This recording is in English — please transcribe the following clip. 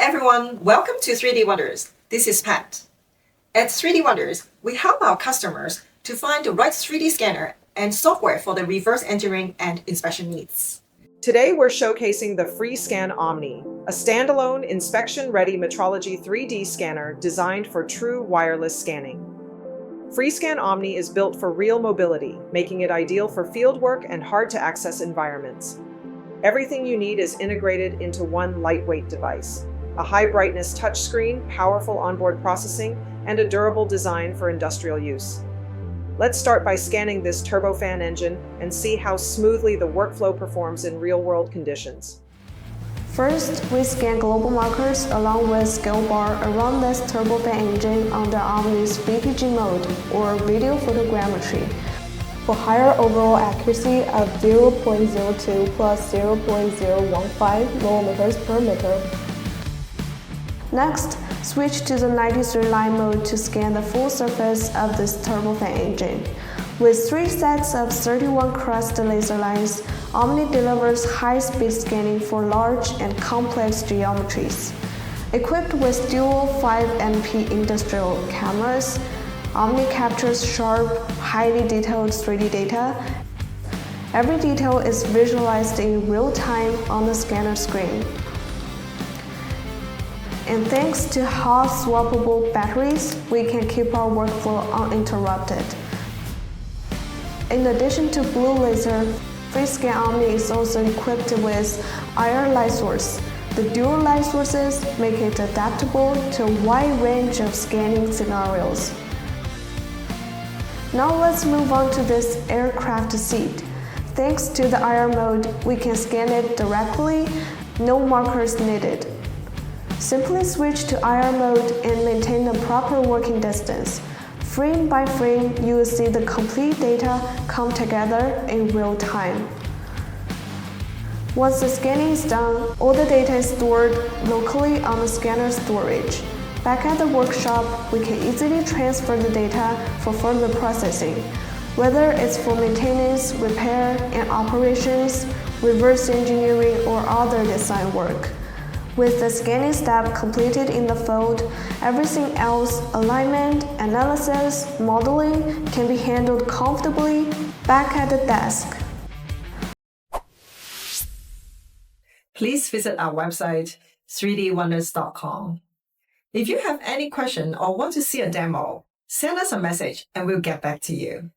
everyone, welcome to 3D Wonders. This is Pat. At 3D Wonders, we help our customers to find the right 3D scanner and software for the reverse engineering and inspection needs. Today we're showcasing the FreeScan Omni, a standalone inspection-ready metrology 3D scanner designed for true wireless scanning. FreeScan Omni is built for real mobility, making it ideal for fieldwork and hard-to-access environments. Everything you need is integrated into one lightweight device. A high-brightness touchscreen, powerful onboard processing, and a durable design for industrial use. Let's start by scanning this turbofan engine and see how smoothly the workflow performs in real-world conditions. First, we scan global markers along with scale bar around this turbofan engine under Omni's VPG mode, or video photogrammetry, for higher overall accuracy of 0.02 plus 0.015 millimeters per meter. Next, switch to the 93 line mode to scan the full surface of this turbofan engine. With 3 sets of 31 crest laser lines, Omni delivers high-speed scanning for large and complex geometries. Equipped with dual 5MP industrial cameras, Omni captures sharp, highly detailed 3D data. Every detail is visualized in real time on the scanner screen. And thanks to hot-swappable batteries, we can keep our workflow uninterrupted. In addition to blue laser, FreeScan Omni is also equipped with IR light source. The dual light sources make it adaptable to a wide range of scanning scenarios. Now let's move on to this aircraft seat. Thanks to the IR mode, we can scan it directly, no markers needed. Simply switch to IR mode and maintain a proper working distance. Frame by frame, you will see the complete data come together in real time. Once the scanning is done, all the data is stored locally on the scanner storage. Back at the workshop, we can easily transfer the data for further processing, whether it's for maintenance, repair, and operations, reverse engineering, or other design work. With the scanning step completed in the field, everything else, alignment, analysis, modeling, can be handled comfortably back at the desk. Please visit our website, 3dwonders.com. If you have any question or want to see a demo, send us a message and we'll get back to you.